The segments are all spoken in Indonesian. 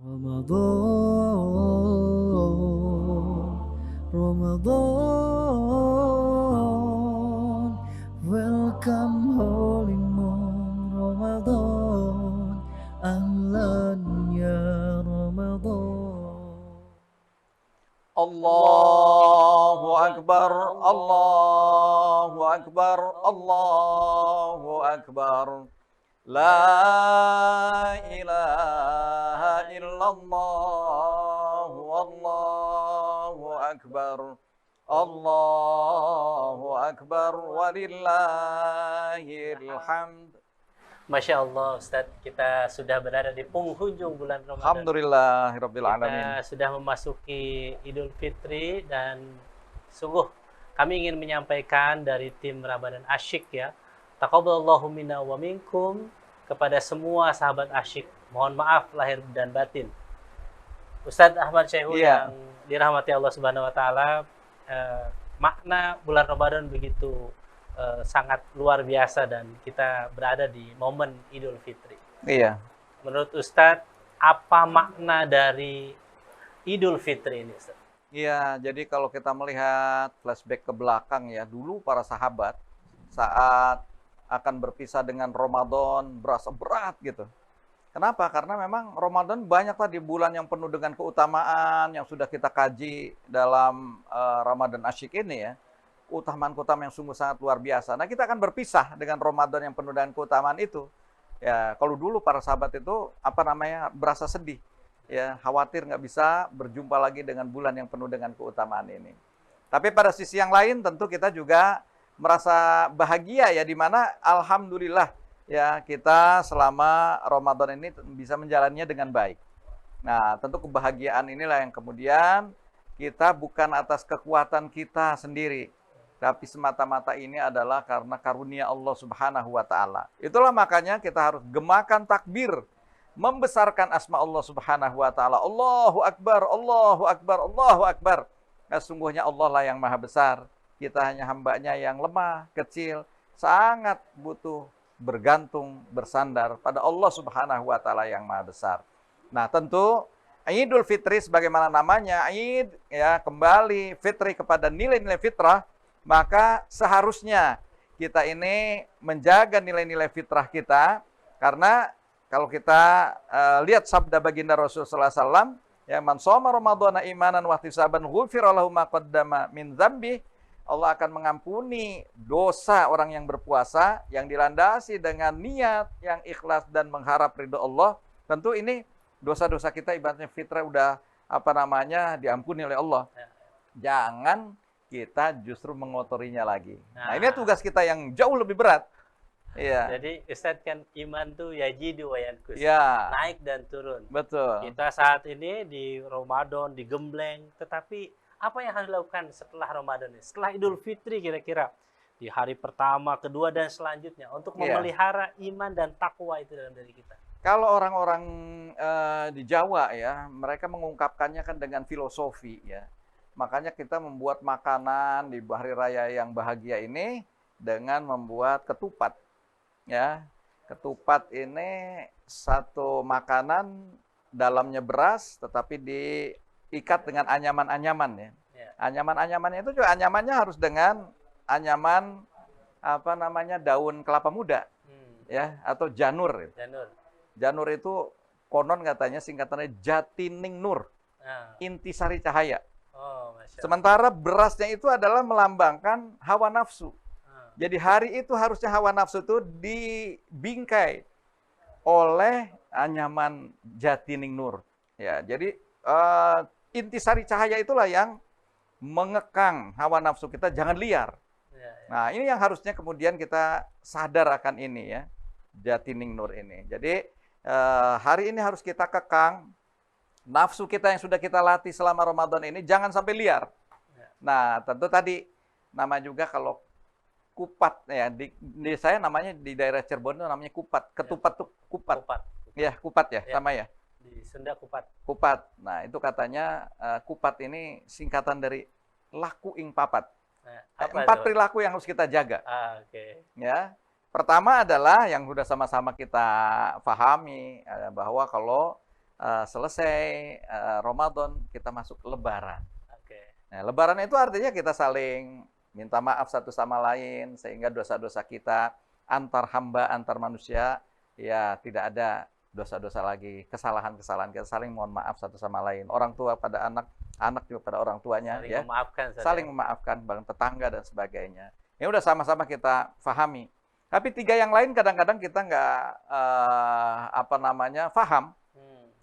Ramadan, Ramadan, welcome holy moon Ramadan, ahlan ya Ramadan. Allahu Akbar, Allahu Akbar, Allahu Akbar. La ilaha illallah, Allahu Akbar. Allahu Akbar, walillahil hamd. Masya Allah, Ustadz, kita sudah berada di penghujung bulan Ramadan. Alhamdulillahirabbil alamin. Kita sudah memasuki Idul Fitri dan sungguh kami ingin menyampaikan dari tim Ramadan Asyik ya. Taqabbalallahu minna wa minkum kepada semua sahabat asyik. Mohon maaf lahir dan batin. Ustadz Ahmad Syaihu yang dirahmati Allah Subhanahu wa taala, makna bulan Ramadan begitu sangat luar biasa dan kita berada di momen Idul Fitri. Iya. Menurut Ustadz, apa makna dari Idul Fitri ini, Ustadz? Iya, jadi kalau kita melihat flashback ke belakang ya, dulu para sahabat saat akan berpisah dengan Ramadan berasa berat gitu. Kenapa? Karena memang Ramadan banyaklah di bulan yang penuh dengan keutamaan yang sudah kita kaji dalam Ramadan Asyik ini ya. Keutamaan-keutamaan yang sungguh sangat luar biasa. Nah, kita akan berpisah dengan Ramadan yang penuh dengan keutamaan itu. Ya, kalau dulu para sahabat itu berasa sedih, ya khawatir nggak bisa berjumpa lagi dengan bulan yang penuh dengan keutamaan ini. Tapi pada sisi yang lain tentu kita juga merasa bahagia ya, di mana alhamdulillah ya kita selama Ramadan ini bisa menjalannya dengan baik. Nah, tentu kebahagiaan inilah yang kemudian kita bukan atas kekuatan kita sendiri, tapi semata-mata ini adalah karena karunia Allah Subhanahu wa taala. Itulah makanya kita harus gemakan takbir, membesarkan asma Allah Subhanahu wa taala. Allahu Akbar, Allahu Akbar, Allahu Akbar. Sesungguhnya Allah lah yang maha besar. Kita hanya hambanya yang lemah, kecil, sangat butuh bergantung, bersandar pada Allah Subhanahu wa taala yang maha besar. Nah, tentu Idul Fitri sebagaimana namanya, Id ya, kembali fitri kepada nilai-nilai fitrah. Maka seharusnya kita ini menjaga nilai-nilai fitrah kita, karena kalau kita lihat sabda baginda Rasulullah SAW, ya, man shoma ramadhana imanan wa ihtisaban ghufira lahu ma qaddama min dzambi. Allah akan mengampuni dosa orang yang berpuasa yang dilandasi dengan niat yang ikhlas dan mengharap ridho Allah. Tentu ini dosa-dosa kita ibaratnya fitrah udah diampuni oleh Allah. Jangan kita justru mengotorinya lagi. Nah, ini tugas kita yang jauh lebih berat. Iya. Jadi Ustadz, kan iman tuh yajidu wa yankus. Ya. Naik dan turun. Betul. Kita saat ini di Ramadan, digembleng, tetapi apa yang harus dilakukan setelah Ramadan ini? Setelah Idul Fitri kira-kira di hari pertama, kedua dan selanjutnya untuk memelihara iman dan takwa itu dalam diri kita. Kalau orang-orang di Jawa ya, mereka mengungkapkannya kan dengan filosofi ya. Makanya kita membuat makanan di hari raya yang bahagia ini dengan membuat ketupat. Ya, ketupat ini satu makanan dalamnya beras tetapi diikat dengan anyaman-anyaman ya. Anyaman-anyamannya itu juga anyamannya harus dengan anyaman daun kelapa muda. Ya, atau janur. Janur itu konon katanya singkatannya Jatining Nur. Intisari cahaya. Sementara berasnya itu adalah melambangkan hawa nafsu. Jadi hari itu harusnya hawa nafsu itu dibingkai oleh anyaman Jatining Nur. Ya, jadi intisari cahaya itulah yang mengekang hawa nafsu kita jangan liar. Nah, ini yang harusnya kemudian kita sadar akan ini ya, Jatining Nur ini. Jadi hari ini harus kita kekang. Nafsu kita yang sudah kita latih selama Ramadan ini jangan sampai liar. Nah, tentu tadi nama juga kalau kupat ya, di saya namanya di daerah Cirebon itu namanya kupat. Ketupat tuh kupat. Ya, kupat ya, sama ya. Di Sunda kupat. Kupat. Nah, itu katanya kupat ini singkatan dari laku ing papat. Empat perilaku yang harus kita jaga. Ya. Pertama adalah yang sudah sama-sama kita pahami bahwa kalau selesai Ramadan, kita masuk ke Lebaran. Oke. Nah, Lebaran itu artinya kita saling minta maaf satu sama lain, sehingga dosa-dosa kita antar hamba, antar manusia, ya tidak ada dosa-dosa lagi, kesalahan-kesalahan, kita saling mohon maaf satu sama lain. Orang tua pada anak, anak juga pada orang tuanya, Saling ya. memaafkan. Saling memaafkan, bareng tetangga dan sebagainya. Ya udah sama-sama kita pahami. Tapi 3 yang lain kadang-kadang kita nggak paham.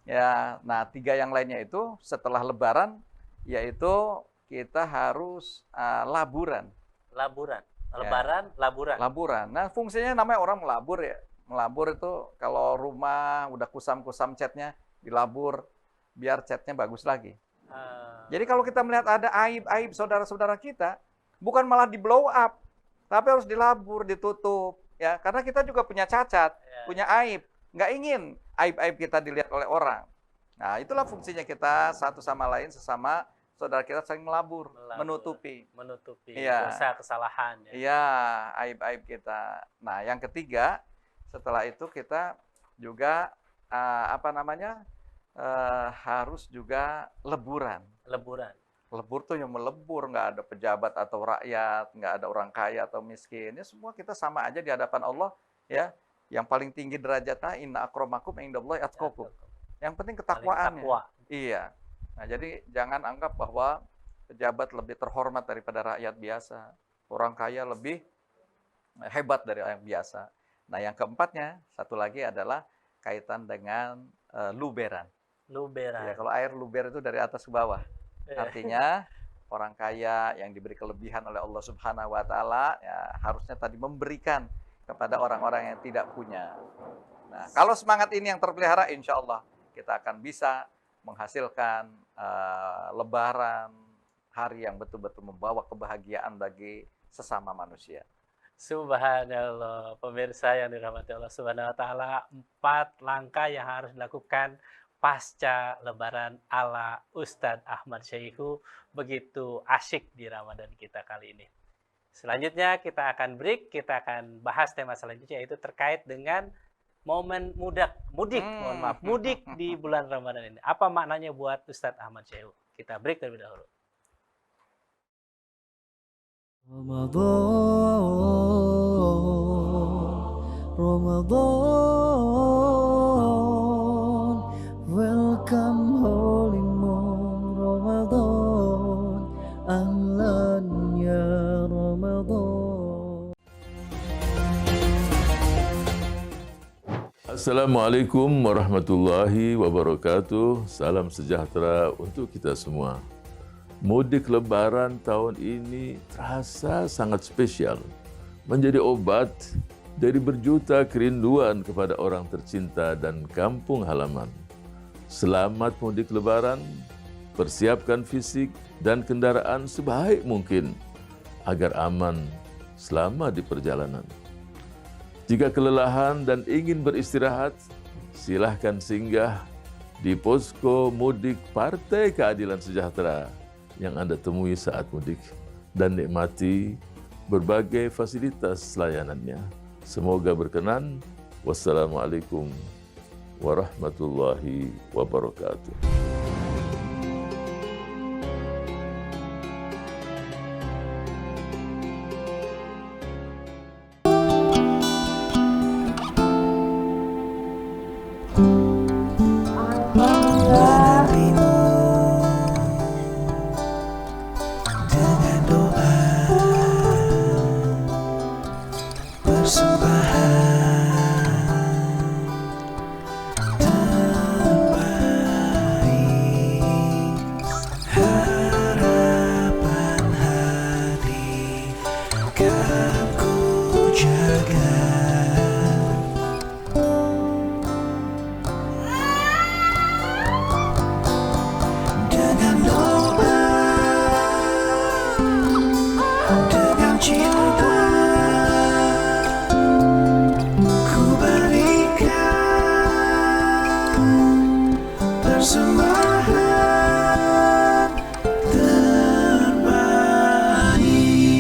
Ya, nah 3 yang lainnya itu setelah Lebaran, yaitu kita harus laburan. Laburan. Lebaran, laburan. Laburan. Nah, fungsinya namanya orang melabur ya. Melabur itu kalau rumah udah kusam-kusam catnya, dilabur biar catnya bagus lagi. Jadi kalau kita melihat ada aib-aib saudara-saudara kita, bukan malah di blow up, tapi harus dilabur, ditutup, ya. Karena kita juga punya cacat, punya aib. Nggak ingin aib-aib kita dilihat oleh orang. Nah, itulah fungsinya kita satu sama lain, sesama saudara kita saling melabur, menutupi dosa, kesalahan. Iya, aib-aib kita. Nah, yang ketiga, setelah itu kita juga harus juga leburan. Lebur tuh yang melebur, nggak ada pejabat atau rakyat, nggak ada orang kaya atau miskin. Ya semua kita sama aja di hadapan Allah, ya. Yang paling tinggi derajatnya inna akramakum indallahi atqakum. Yang penting ketakwaannya. Iya. Nah, jadi jangan anggap bahwa pejabat lebih terhormat daripada rakyat biasa. Orang kaya lebih hebat dari orang biasa. Nah, yang keempatnya, satu lagi adalah kaitan dengan luberan. Ya, kalau air luber itu dari atas ke bawah. Artinya orang kaya yang diberi kelebihan oleh Allah Subhanahu wa taala, ya, harusnya tadi memberikan kepada orang-orang yang tidak punya. Nah, kalau semangat ini yang terpelihara, insya Allah kita akan bisa menghasilkan Lebaran, hari yang betul-betul membawa kebahagiaan bagi sesama manusia. Subhanallah, pemirsa yang dirahmati Allah Subhanahu wa taala, 4 langkah yang harus dilakukan pasca Lebaran ala Ustadz Ahmad Syaihu, begitu asyik di Ramadan kita kali ini. Selanjutnya kita akan break, kita akan bahas tema selanjutnya, yaitu terkait dengan momen mudik di bulan Ramadan ini. Apa maknanya buat Ustadz Ahmad Syaihu? Kita break terlebih dahulu. Ramadan, welcome holy month Ramadan, ahlan ya Ramadan. Assalamualaikum warahmatullahi wabarakatuh. Salam sejahtera untuk kita semua. Mudik Lebaran tahun ini terasa sangat spesial, menjadi obat dari berjuta kerinduan kepada orang tercinta dan kampung halaman. Selamat mudik Lebaran, persiapkan fisik dan kendaraan sebaik mungkin agar aman selama di perjalanan. Jika kelelahan dan ingin beristirahat, silahkan singgah di posko mudik Partai Keadilan Sejahtera yang Anda temui saat mudik dan nikmati berbagai fasilitas layanannya. Semoga berkenan. Wassalamualaikum warahmatullahi wabarakatuh.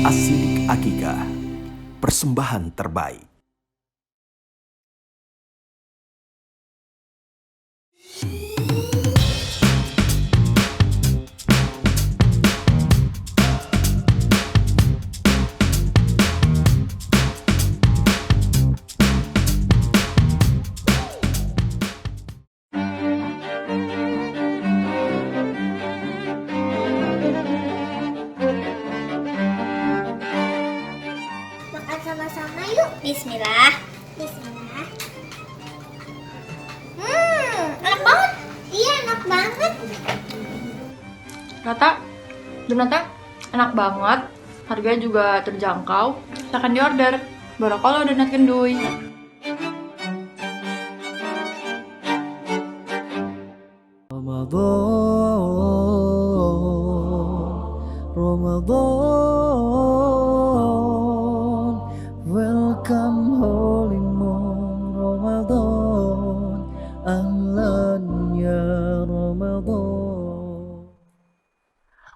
Asidik Akikah, persembahan terbaik. Ternyata donatnya enak banget, harganya juga terjangkau. Silahkan diorder. Barakallah donat kenduy. Ramadan, welcome holy moon Ramadan, ahlan ya Ramadan.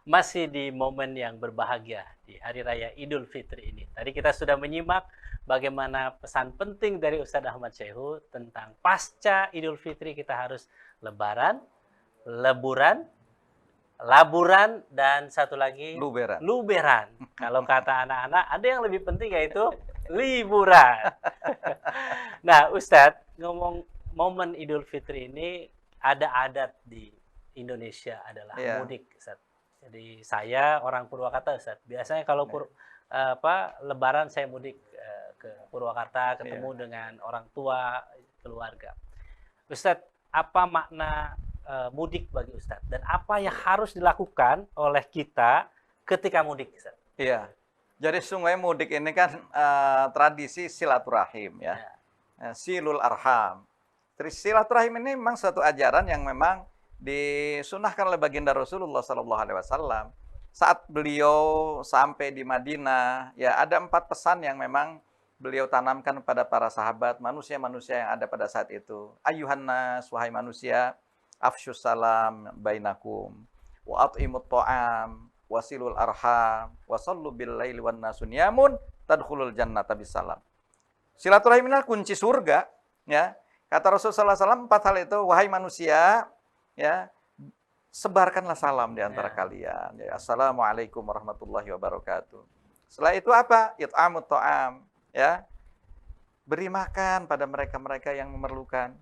Masih di momen yang berbahagia di Hari Raya Idul Fitri ini. Tadi kita sudah menyimak bagaimana pesan penting dari Ustadz Ahmad Syaihu tentang pasca Idul Fitri kita harus lebaran, leburan, laburan, dan satu lagi Luberan. luberan. Kalau kata anak-anak, ada yang lebih penting yaitu liburan. Nah, Ustadz, ngomong momen Idul Fitri ini, ada adat di Indonesia adalah Iya. mudik, Ustadz. Jadi saya orang Purwakarta, Ustadz. Biasanya kalau Lebaran saya mudik ke Purwakarta, ketemu dengan orang tua, keluarga. Ustadz, apa makna mudik bagi Ustadz? Dan apa yang harus dilakukan oleh kita ketika mudik, Ustadz? Iya. Jadi sungguh mudik ini kan tradisi silaturahim ya. Silul arham. Silaturahim ini memang suatu ajaran yang memang disunahkan oleh baginda Rasulullah SAW. Saat beliau sampai di Madinah, ya ada 4 pesan yang memang beliau tanamkan kepada para sahabat, manusia-manusia yang ada pada saat itu. Ayuhan nas, wahai manusia, afsyus salam bainakum, wa at'imut ta'am, wasilul arham, wasallu bil laili wan nasun yamun, tadkhulul jannata bisalam. Silaturahim ini kunci surga, ya. Kata Rasulullah SAW 4 hal itu, wahai manusia, ya, sebarkanlah salam di antara kalian. Ya, assalamualaikum warahmatullahi wabarakatuh. Setelah itu apa? It'amut ta'am, ya. Beri makan pada mereka-mereka yang memerlukan.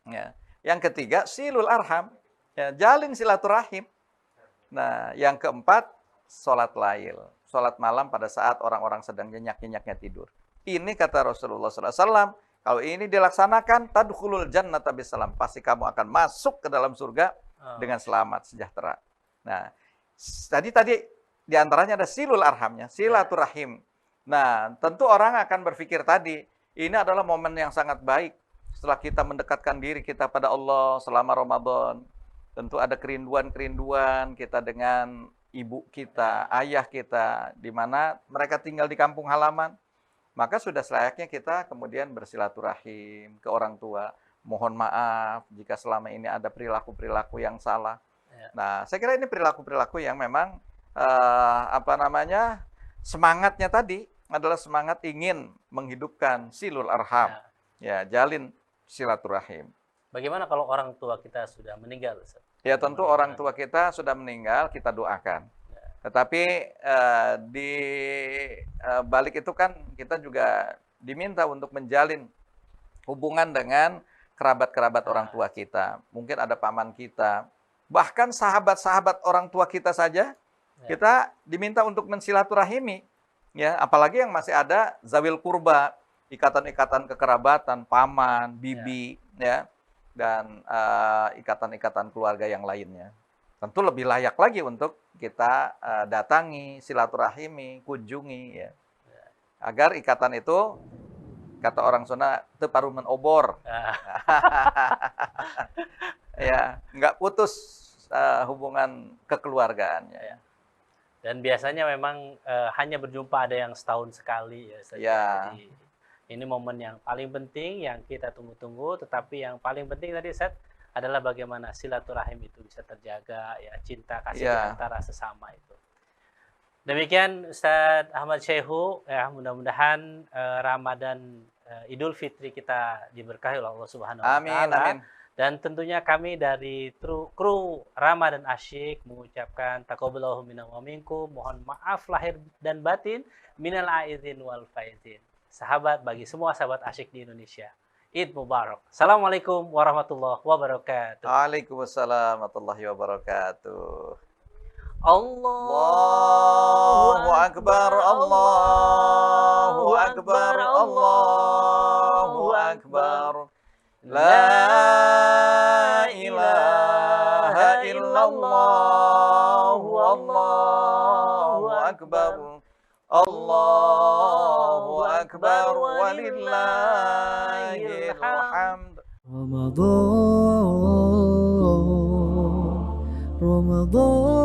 Ya. Yang ketiga, silul arham, ya, jalin silaturahim. Nah, yang keempat, sholat lail, sholat malam pada saat orang-orang sedang nyenyak-nyenyaknya tidur. Ini kata Rasulullah SAW, kalau ini dilaksanakan, tadkhulul jannata bisalam, pasti kamu akan masuk ke dalam surga dengan selamat, sejahtera. Nah, tadi diantaranya ada silul arhamnya, silaturahim. Nah, tentu orang akan berpikir tadi, ini adalah momen yang sangat baik. Setelah kita mendekatkan diri kita pada Allah selama Ramadan, tentu ada kerinduan-kerinduan kita dengan ibu kita, ayah kita, di mana mereka tinggal di kampung halaman. Maka sudah selayaknya kita kemudian bersilaturahim ke orang tua. Mohon maaf jika selama ini ada perilaku-perilaku yang salah. Nah, saya kira ini perilaku-perilaku yang memang semangatnya tadi adalah semangat ingin menghidupkan silul arham. Ya, jalin silaturahim. Bagaimana kalau orang tua kita sudah meninggal, Ustaz? Ya, tentu orang tua kita sudah meninggal, kita doakan. Tetapi di balik itu kan kita juga diminta untuk menjalin hubungan dengan kerabat-kerabat orang tua kita. Mungkin ada paman kita. Bahkan sahabat-sahabat orang tua kita saja, kita diminta untuk mensilaturahimi. Ya, apalagi yang masih ada zawil kurba, ikatan-ikatan kekerabatan, paman, bibi, ya, dan ikatan-ikatan keluarga yang lainnya. Tentu lebih layak lagi untuk kita datangi, silaturahimi, kunjungi, ya. Agar ikatan itu, kata orang Sunda, teu paruman obor. Ya, nggak putus hubungan kekeluargaannya. Ya. Dan biasanya memang hanya berjumpa ada yang setahun sekali, ya. Jadi ini momen yang paling penting yang kita tunggu-tunggu, tetapi yang paling penting tadi Ustaz adalah bagaimana silaturahim itu bisa terjaga, ya, cinta kasih di antara sesama itu. Demikian Ustadz Ahmad Syaihu, ya, mudah-mudahan Ramadan Idul Fitri kita diberkahi oleh Allah Subhanahu wa taala. Amin. Dan tentunya kami dari kru Ramadan Asyik mengucapkan taqabbalallahu minna wa minkum, mohon maaf lahir dan batin, minal aidin wal faizin. Sahabat, bagi semua sahabat asyik di Indonesia, Id Mubarak. Assalamualaikum warahmatullahi wabarakatuh. Waalaikumsalam warahmatullahi wabarakatuh. Allahu Akbar, Allahu Akbar, Allahu Akbar. La ilaha illallah, Allahu Akbar. Allahu Akbar walillahil hamd. Ramadan, Ramadan.